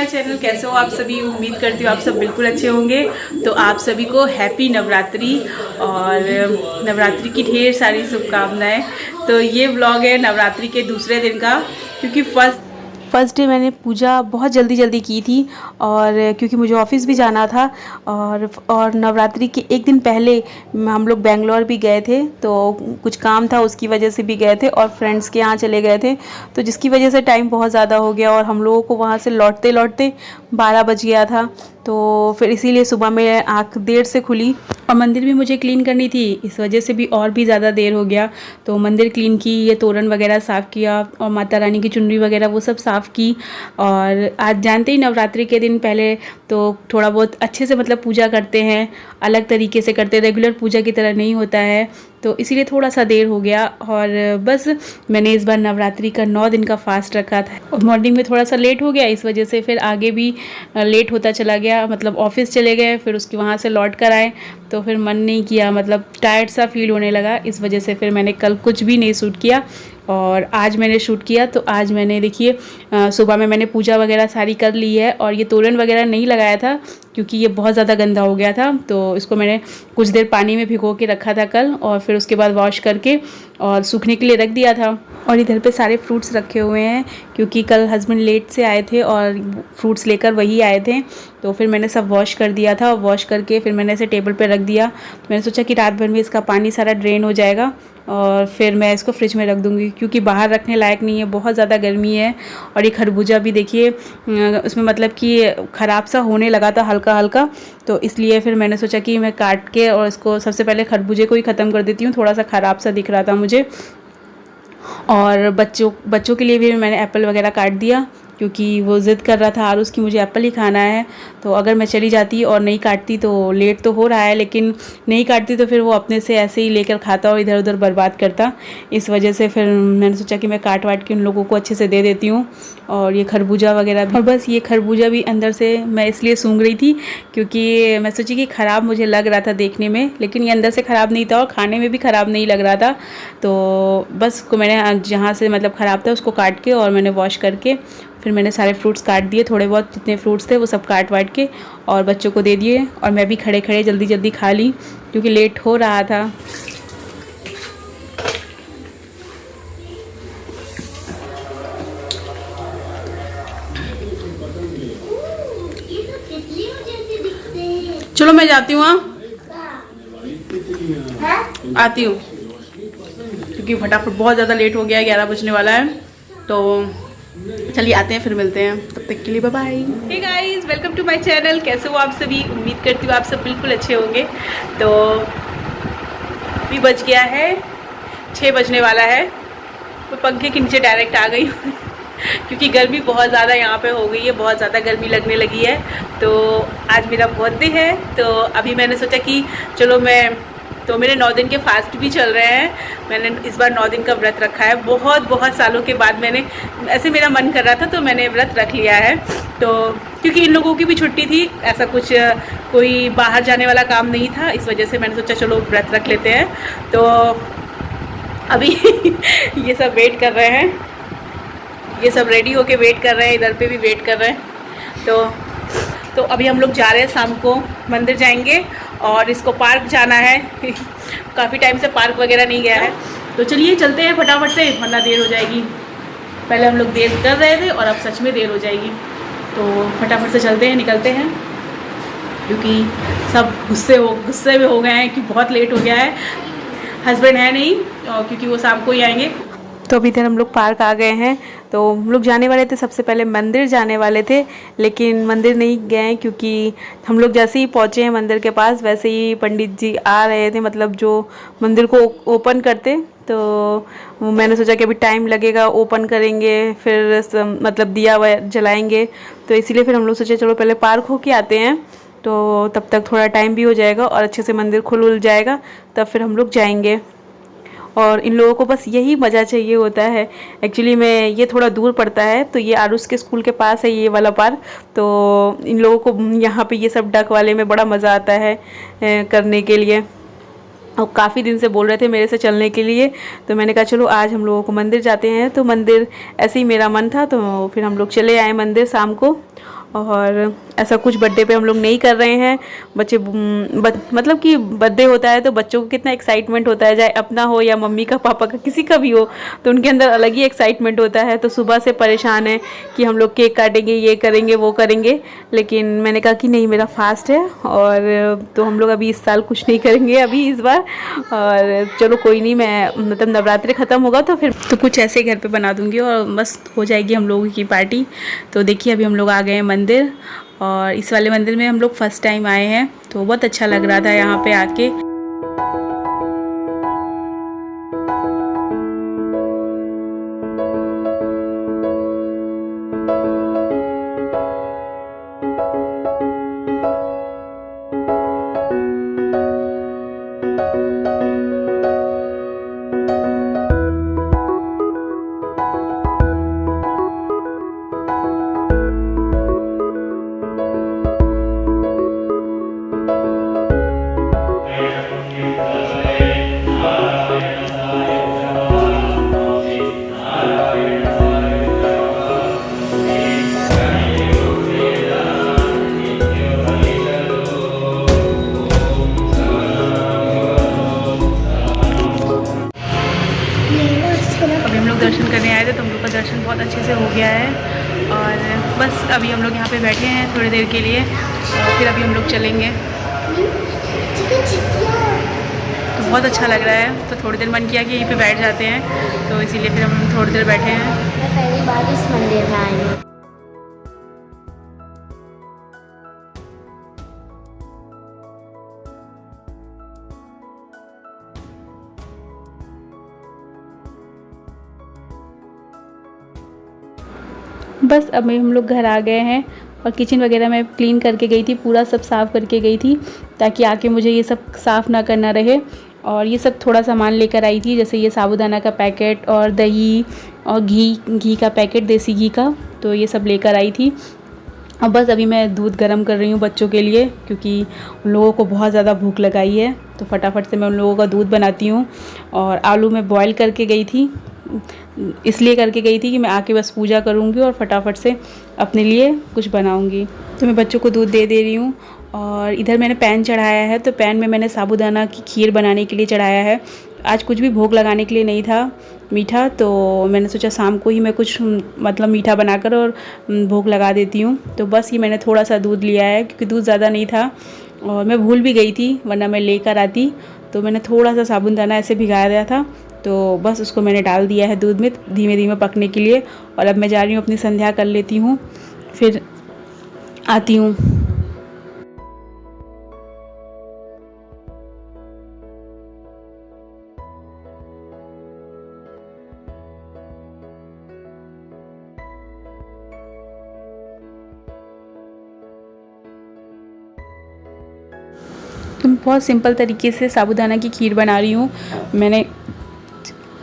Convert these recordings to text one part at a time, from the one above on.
My channel. कैसे हो आप सभी? उम्मीद करती हूँ आप सब बिल्कुल अच्छे होंगे। तो आप सभी को हैप्पी नवरात्रि और नवरात्रि की ढेर सारी शुभकामनाएं। तो ये व्लॉग है नवरात्रि के दूसरे दिन का, क्योंकि फर्स्ट डे मैंने पूजा बहुत जल्दी जल्दी की थी, और क्योंकि मुझे ऑफिस भी जाना था, और नवरात्रि के एक दिन पहले हम लोग बेंगलोर भी गए थे, तो कुछ काम था उसकी वजह से भी गए थे, और फ्रेंड्स के यहाँ चले गए थे, तो जिसकी वजह से टाइम बहुत ज़्यादा हो गया और हम लोगों को वहाँ से लौटते लौटते 12 बज गया था। तो फिर इसीलिए सुबह में आँख देर से खुली, और मंदिर भी मुझे क्लीन करनी थी, इस वजह से भी और भी ज़्यादा देर हो गया। तो मंदिर क्लीन की, ये तोरण वगैरह साफ़ किया, और माता रानी की चुनरी वगैरह वो सब साफ़ की। और आज जानते ही नवरात्रि के दिन पहले तो थोड़ा बहुत अच्छे से मतलब पूजा करते हैं, अलग तरीके से करते हैं, रेगुलर पूजा की तरह नहीं होता है, तो इसीलिए थोड़ा सा देर हो गया। और बस मैंने इस बार नवरात्रि का 9 दिन का फास्ट रखा था, और मॉर्निंग में थोड़ा सा लेट हो गया, इस वजह से फिर आगे भी लेट होता चला गया। मतलब ऑफिस चले गए, फिर उसके वहाँ से लौट कर आए, तो फिर मन नहीं किया, मतलब टायर्ड सा फील होने लगा, इस वजह से फिर मैंने कल कुछ भी नहीं शूट किया। और आज मैंने शूट किया। तो आज मैंने देखिए सुबह में मैंने पूजा वगैरह सारी कर ली है, और ये तोरण वगैरह नहीं लगाया था क्योंकि ये बहुत ज़्यादा गंदा हो गया था, तो इसको मैंने कुछ देर पानी में भिगो के रखा था कल, और फिर उसके बाद वॉश करके और सूखने के लिए रख दिया था। और इधर पे सारे फ्रूट्स रखे हुए हैं, क्योंकि कल हस्बैंड लेट से आए थे और फ्रूट्स लेकर वही आए थे, तो फिर मैंने सब वॉश कर दिया था। वॉश करके फिर मैंने इसे टेबल पे रख दिया। मैंने सोचा कि रात भर में इसका पानी सारा ड्रेन हो जाएगा, और फिर मैं इसको फ्रिज में रख दूँगी, क्योंकि बाहर रखने लायक नहीं है, बहुत ज़्यादा गर्मी है। और ये खरबूजा भी देखिए उसमें मतलब कि ख़राब सा होने लगा था हल्का हल्का, तो इसलिए फिर मैंने सोचा कि मैं काट के और इसको सबसे पहले खरबूजे को ही ख़त्म कर देती हूँ, थोड़ा सा ख़राब सा दिख रहा था मुझे। और बच्चों के लिए भी मैंने एप्पल वगैरह काट दिया, क्योंकि वो ज़िद कर रहा था आरुष की मुझे एप्पल ही खाना है। तो अगर मैं चली जाती और नहीं काटती, तो लेट तो हो रहा है लेकिन नहीं काटती तो फिर वो अपने से ऐसे ही लेकर खाता और इधर उधर बर्बाद करता। इस वजह से फिर मैंने सोचा कि मैं काट वाट के उन लोगों को अच्छे से दे देती हूँ। और ये खरबूजा वगैरह भी, और बस ये खरबूजा भी अंदर से मैं इसलिए सूंघ रही थी क्योंकि मैं सोची कि ख़राब मुझे लग रहा था देखने में, लेकिन ये अंदर से ख़राब नहीं था और खाने में भी ख़राब नहीं लग रहा था। तो बस को मैंने जहाँ से मतलब ख़राब था उसको काट के और मैंने वॉश करके फिर मैंने सारे फ्रूट्स काट दिए, थोड़े बहुत जितने फ्रूट्स थे वो सब काट वाट के और बच्चों को दे दिए। और मैं भी खड़े खड़े जल्दी जल्दी खा ली क्योंकि लेट हो रहा था। चलो मैं जाती हूँ, आती हूँ, क्योंकि फटाफट बहुत ज़्यादा लेट हो गया, 11 बजने वाला है। तो चलिए आते हैं, फिर मिलते हैं, तब तक के लिए bye bye. Hey guys, welcome to my channel. कैसे हो आप सभी? उम्मीद करती हूँ आप सब बिल्कुल अच्छे होंगे। तो अभी बज गया है 6 बजने वाला है, तो पंखे के नीचे डायरेक्ट आ गई हूँ क्योंकि गर्मी बहुत ज़्यादा यहाँ पे हो गई है, बहुत ज़्यादा गर्मी लगने लगी है। तो आज मेरा बर्थडे है, तो अभी मैंने सोचा कि चलो तो मेरे 9 दिन के फास्ट भी चल रहे हैं। मैंने इस बार 9 दिन का व्रत रखा है, बहुत सालों के बाद मैंने ऐसे मेरा मन कर रहा था तो मैंने व्रत रख लिया है। तो क्योंकि इन लोगों की भी छुट्टी थी, ऐसा कुछ कोई बाहर जाने वाला काम नहीं था, इस वजह से मैंने सोचा चलो व्रत रख लेते हैं। तो अभी ये सब वेट कर रहे हैं, ये सब रेडी होके वेट कर रहे हैं, इधर पे भी वेट कर रहे हैं। तो अभी हम लोग जा रहे हैं, शाम को मंदिर जाएंगे और इसको पार्क जाना है काफ़ी टाइम से पार्क वगैरह नहीं गया है, तो चलिए चलते हैं फटाफट से, वरना देर हो जाएगी। पहले हम लोग देर कर रहे थे और अब सच में देर हो जाएगी, तो फटाफट से चलते हैं, निकलते हैं, क्योंकि सब गुस्से में हो गए हैं कि बहुत लेट हो गया है। हस्बैंड है नहीं, क्योंकि वो शाम को ही आएंगे। तो अभी इधर हम लोग पार्क आ गए हैं। तो हम लोग जाने वाले थे, सबसे पहले मंदिर जाने वाले थे, लेकिन मंदिर नहीं गए क्योंकि हम लोग जैसे ही पहुँचे हैं मंदिर के पास, वैसे ही पंडित जी आ रहे थे, मतलब जो मंदिर को ओपन करते। तो मैंने सोचा कि अभी टाइम लगेगा, ओपन करेंगे फिर मतलब दिया जलाएंगे, तो इसीलिए फिर हम लोग सोचे चलो पहले पार्क होके आते हैं, तो तब तक थोड़ा टाइम भी हो जाएगा और अच्छे से मंदिर खुल जाएगा, तब फिर हम लोग जाएंगे। और इन लोगों को बस यही मज़ा चाहिए होता है। एक्चुअली मैं ये थोड़ा दूर पड़ता है, तो ये आरुष के स्कूल के पास है ये वाला पार्क, तो इन लोगों को यहाँ पे ये सब डक वाले में बड़ा मज़ा आता है करने के लिए। और काफ़ी दिन से बोल रहे थे मेरे से चलने के लिए, तो मैंने कहा चलो आज हम लोगों को मंदिर जाते हैं। तो मंदिर ऐसे ही मेरा मन था, तो फिर हम लोग चले आए मंदिर शाम को। और ऐसा कुछ बर्थडे पे हम लोग नहीं कर रहे हैं। बच्चे मतलब कि बर्थडे होता है तो बच्चों को कितना एक्साइटमेंट होता है, चाहे अपना हो या मम्मी का, पापा का, किसी का भी हो, तो उनके अंदर अलग ही एक्साइटमेंट होता है। तो सुबह से परेशान है कि हम लोग केक काटेंगे, ये करेंगे, वो करेंगे, लेकिन मैंने कहा कि नहीं, मेरा फास्ट है और तो हम लोग अभी इस साल कुछ नहीं करेंगे अभी इस बार। और चलो कोई नहीं, मैं मतलब नवरात्रि ख़त्म होगा तो फिर तो कुछ ऐसे घर पे बना दूंगी और बस हो जाएगी हम लोगों की पार्टी। तो देखिए अभी हम लोग आ गए हैं मंदिर, और इस वाले मंदिर में हम लोग फर्स्ट टाइम आए हैं, तो बहुत अच्छा लग रहा था यहाँ पे आके। अभी हम लोग दर्शन करने आए थे तो हम लोग का दर्शन बहुत अच्छे से हो गया है, और बस अभी हम लोग यहाँ पे बैठे हैं थोड़ी देर के लिए, और फिर अभी हम लोग चलेंगे। तो बहुत अच्छा लग रहा है, तो थोड़ी देर मन किया कि यहीं पे बैठ जाते हैं, तो इसीलिए फिर हम थोड़ी देर बैठे हैं। मैं पहली बार इस मंदिर में आई हूँ। बस अभी हम लोग घर आ गए हैं, और किचन वगैरह मैं क्लीन करके गई थी, पूरा सब साफ़ करके गई थी ताकि आके मुझे ये सब साफ़ ना करना रहे। और ये सब थोड़ा सामान लेकर आई थी, जैसे ये साबूदाना का पैकेट और दही और घी का पैकेट, देसी घी का, तो ये सब लेकर आई थी। अब बस अभी मैं दूध गर्म कर रही हूँ बच्चों के लिए, क्योंकि उन लोगों को बहुत ज़्यादा भूख लगाई है, तो फटाफट से मैं उन लोगों का दूध बनाती हूँ। और आलू मैं बॉईल करके गई थी, इसलिए करके गई थी कि मैं आके बस पूजा करूँगी और फटाफट से अपने लिए कुछ बनाऊँगी। तो मैं बच्चों को दूध दे रही हूँ, और इधर मैंने पैन चढ़ाया है, तो पैन में मैंने साबूदाना की खीर बनाने के लिए चढ़ाया है। आज कुछ भी भोग लगाने के लिए नहीं था मीठा, तो मैंने सोचा शाम को ही मैं कुछ मतलब मीठा बनाकर और भोग लगा देती हूँ। तो बस ये मैंने थोड़ा सा दूध लिया है, क्योंकि दूध ज़्यादा नहीं था और मैं भूल भी गई थी, वरना मैं लेकर आती। तो मैंने थोड़ा सा साबूदाना ऐसे भिगाया दिया था, तो बस उसको मैंने डाल दिया है दूध में धीमे धीमे पकने के लिए। और अब मैं जा रही हूँ अपनी संध्या कर लेती हूँ, फिर आती हूँ। तो बहुत सिंपल तरीके से साबूदाना की खीर बना रही हूँ मैंने,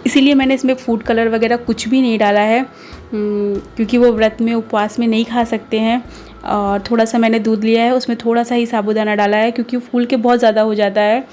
इसीलिए मैंने इसमें फूड कलर वगैरह कुछ भी नहीं डाला है, क्योंकि वो व्रत में उपवास में नहीं खा सकते हैं। और थोड़ा सा मैंने दूध लिया है, उसमें थोड़ा सा ही साबूदाना डाला है, क्योंकि फूल के बहुत ज़्यादा हो जाता है।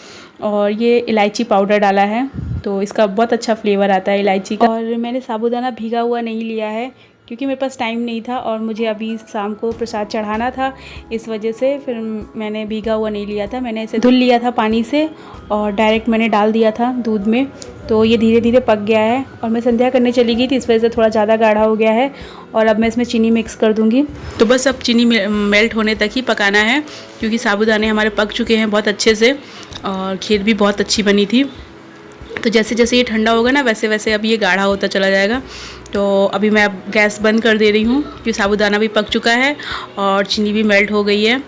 और ये इलायची पाउडर डाला है, तो इसका बहुत अच्छा फ्लेवर आता है इलायची का। और मैंने साबूदाना भीगा हुआ नहीं लिया है, क्योंकि मेरे पास टाइम नहीं था और मुझे अभी शाम को प्रसाद चढ़ाना था, इस वजह से फिर मैंने भीगा हुआ नहीं लिया था। मैंने इसे धुल लिया था पानी से और डायरेक्ट मैंने डाल दिया था दूध में, तो ये धीरे धीरे पक गया है। और मैं संध्या करने चली गई थी, इस वजह से थोड़ा ज़्यादा गाढ़ा हो गया है। और अब मैं इसमें चीनी मिक्स कर दूँगी। तो बस अब चीनी मेल्ट होने तक ही पकाना है, क्योंकि साबूदाने हमारे पक चुके हैं बहुत अच्छे से, और खीर भी बहुत अच्छी बनी थी। तो जैसे जैसे ये ठंडा होगा ना, वैसे वैसे अब ये गाढ़ा होता चला जाएगा। तो अभी मैं अब गैस बंद कर दे रही हूँ, क्योंकि साबूदाना भी पक चुका है और चीनी भी मेल्ट हो गई है।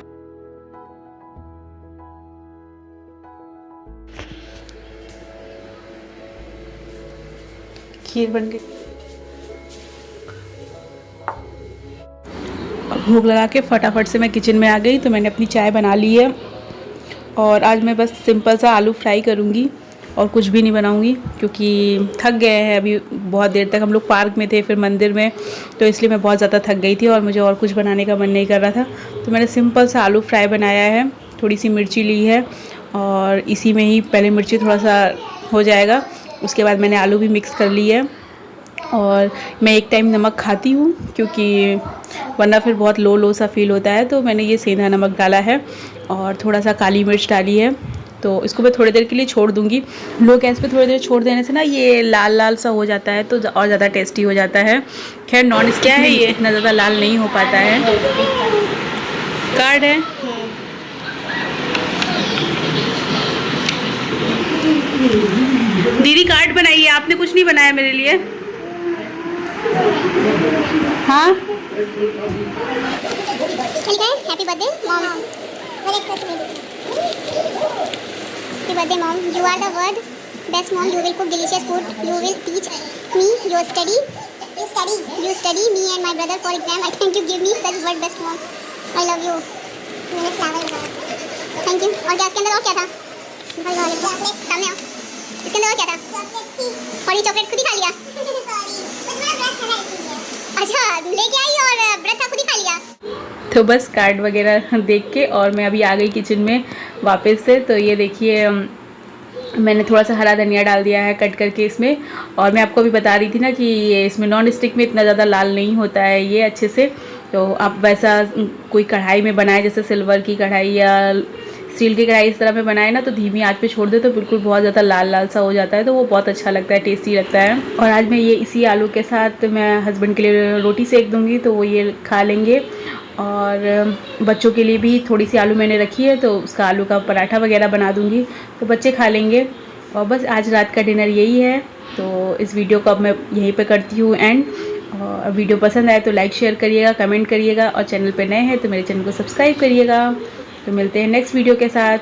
खीर बन गई। भूख लगा के फटाफट से मैं किचन में आ गई, तो मैंने अपनी चाय बना ली है। और आज मैं बस सिंपल सा आलू फ्राई करूँगी और कुछ भी नहीं बनाऊँगी, क्योंकि थक गए हैं। अभी बहुत देर तक हम लोग पार्क में थे, फिर मंदिर में, तो इसलिए मैं बहुत ज़्यादा थक गई थी और मुझे और कुछ बनाने का मन नहीं कर रहा था। तो मैंने सिंपल सा आलू फ्राई बनाया है, थोड़ी सी मिर्ची ली है और इसी में ही पहले मिर्ची थोड़ा सा हो जाएगा, उसके बाद मैंने आलू भी मिक्स कर ली है। और मैं एक टाइम नमक खाती हूँ क्योंकि वरना फिर बहुत लो लो सा फील होता है। तो मैंने ये सेंधा नमक डाला है और थोड़ा सा काली मिर्च डाली है। तो इसको मैं थोड़ी देर के लिए छोड़ दूँगी। लो गैस पे थोड़ी देर छोड़ देने से ना ये लाल लाल सा हो जाता है तो और ज़्यादा टेस्टी हो जाता है। खैर नॉन स्टिक है ये, इतना ज़्यादा लाल नहीं हो पाता है। कार्ड है, दीदी कार्ड बनाइए, आपने कुछ नहीं बनाया मेरे लिए। हाँ happy birthday mom. Happy birthday mom, you are the word best mom, you will cook delicious food, you will teach me your study, you study me and my brother for exam. I thank you, give me such word best mom. I love you. Thank you. और gas के अंदर और क्या था? सामने आओ। इसके अंदर और क्या था? और ये चॉकलेट खुद ही खा लिया? अच्छा लेके आई और ब्रेड था खुद ही खा लिया। तो बस कार्ड वगैरह देख के और मैं अभी आ गई किचन में वापस से। तो ये देखिए मैंने थोड़ा सा हरा धनिया डाल दिया है कट करके इसमें। और मैं आपको भी बता रही थी ना कि ये इसमें नॉन स्टिक में इतना ज़्यादा लाल नहीं होता है ये अच्छे से। तो आप वैसा कोई कढ़ाई में बनाए, जैसे सिल्वर की कढ़ाई या स्टील की कढ़ाई इस तरह में बनाए ना, तो धीमी आंच पे छोड़ दे तो बिल्कुल बहुत ज़्यादा लाल लाल सा हो जाता है। तो वो बहुत अच्छा लगता है, टेस्टी लगता है। और आज मैं ये इसी आलू के साथ मैं हस्बैंड के लिए रोटी सेक दूँगी तो वो ये खा लेंगे। और बच्चों के लिए भी थोड़ी सी आलू मैंने रखी है तो उसका आलू का पराठा वगैरह बना दूँगी तो बच्चे खा लेंगे। और बस आज रात का डिनर यही है। तो इस वीडियो को अब मैं यहीं पे करती हूँ एंड। और वीडियो पसंद आए तो लाइक शेयर करिएगा, कमेंट करिएगा और चैनल पे नए हैं तो मेरे चैनल को सब्सक्राइब करिएगा। तो मिलते हैं नेक्स्ट वीडियो के साथ।